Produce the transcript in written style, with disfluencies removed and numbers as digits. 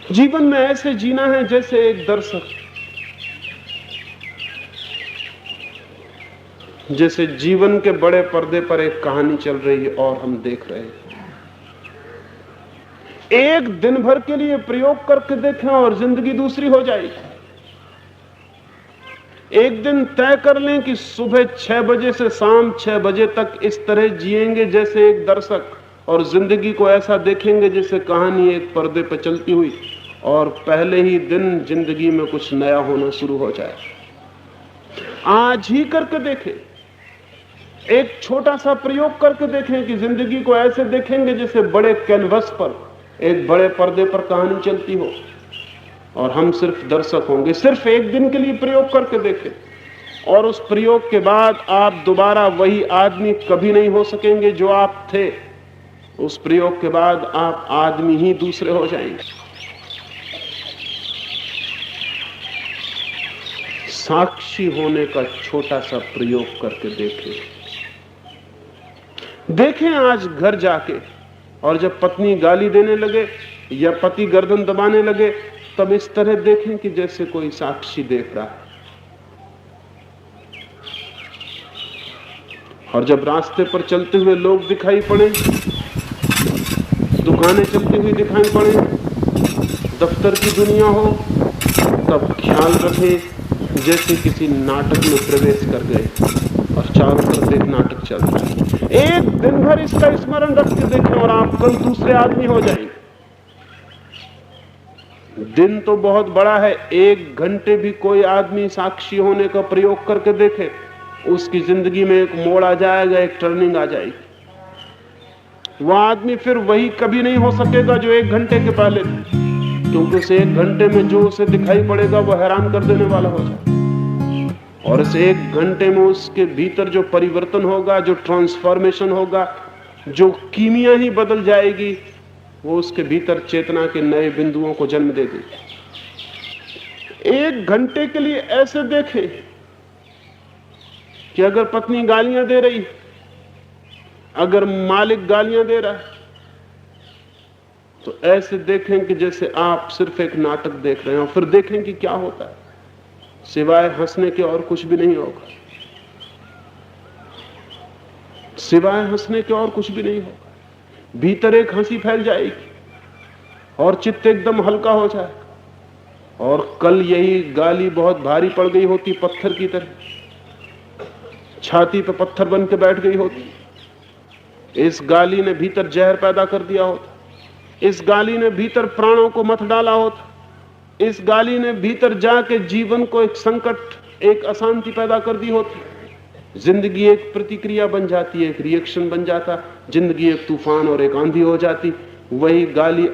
जीवन में ऐसे जीना है जैसे एक दर्शक, जैसे जीवन के बड़े पर्दे पर एक कहानी चल रही है और हम देख रहे हैं। एक दिन भर के लिए प्रयोग करके देखें और जिंदगी दूसरी हो जाएगी। एक दिन तय कर लें कि सुबह 6 बजे से शाम 6 बजे तक इस तरह जिएंगे जैसे एक दर्शक, और जिंदगी को ऐसा देखेंगे जैसे कहानी एक पर्दे पर चलती हुई, और पहले ही दिन जिंदगी में कुछ नया होना शुरू हो जाए। आज ही करके देखें, एक छोटा सा प्रयोग करके देखें कि जिंदगी को ऐसे देखेंगे जैसे बड़े कैनवस पर, एक बड़े पर्दे पर कहानी चलती हो और हम सिर्फ दर्शक होंगे। सिर्फ एक दिन के लिए प्रयोग करके देखें, और उस प्रयोग के बाद आप दोबारा वही आदमी कभी नहीं हो सकेंगे जो आप थे। उस प्रयोग के बाद आप आदमी ही दूसरे हो जाएंगे। साक्षी होने का छोटा सा प्रयोग करके देखें आज घर जाके, और जब पत्नी गाली देने लगे या पति गर्दन दबाने लगे, तब इस तरह देखें कि जैसे कोई साक्षी देख रहा है। और जब रास्ते पर चलते हुए लोग दिखाई पड़े, दुकानें चलती हुई दिखाई पड़े, दफ्तर की दुनिया हो, तब ख्याल रखें जैसे किसी नाटक में प्रवेश कर गए और चारों तरफ एक नाटक चल रहा है। एक दिन भर इसका स्मरण रख के देखें और आप कल दूसरे आदमी हो जाएंगे। दिन तो बहुत बड़ा है, 1 घंटे भी कोई आदमी साक्षी होने का प्रयोग करके देखे, उसकी जिंदगी में एक मोड़ आ जाएगा, एक टर्निंग आ जाएगी। वह आदमी फिर वही कभी नहीं हो सकेगा जो 1 घंटे के पहले थे, क्योंकि उस 1 घंटे में जो उसे दिखाई पड़ेगा वह हैरान कर देने वाला हो जाए। और इस 1 घंटे में उसके भीतर जो परिवर्तन होगा, जो ट्रांसफॉर्मेशन होगा, जो कीमिया ही बदल जाएगी, वो उसके भीतर चेतना के नए बिंदुओं को जन्म दे देगी। 1 घंटे के लिए ऐसे देखें कि अगर पत्नी गालियां दे रही, अगर मालिक गालियां दे रहा है, तो ऐसे देखें कि जैसे आप सिर्फ एक नाटक देख रहे हैं, और फिर देखें कि क्या होता है। सिवाय हंसने के और कुछ भी नहीं होगा, सिवाय हंसने के और कुछ भी नहीं होगा। भीतर एक हंसी फैल जाएगी और चित्त एकदम हल्का हो जाएगा। और कल यही गाली बहुत भारी पड़ गई होती, पत्थर की तरह छाती पे पत्थर बन के बैठ गई होती। इस गाली ने भीतर जहर पैदा कर दिया होता, इस गाली ने भीतर प्राणों को मथ डाला होता, इस गाली ने भीतर जाके जीवन को एक संकट, एक अशांति पैदा कर दी होती। जिंदगी एक प्रतिक्रिया बन जाती है, एक रिएक्शन बन जाता, जिंदगी एक तूफान और एक आंधी हो जाती। वही गाली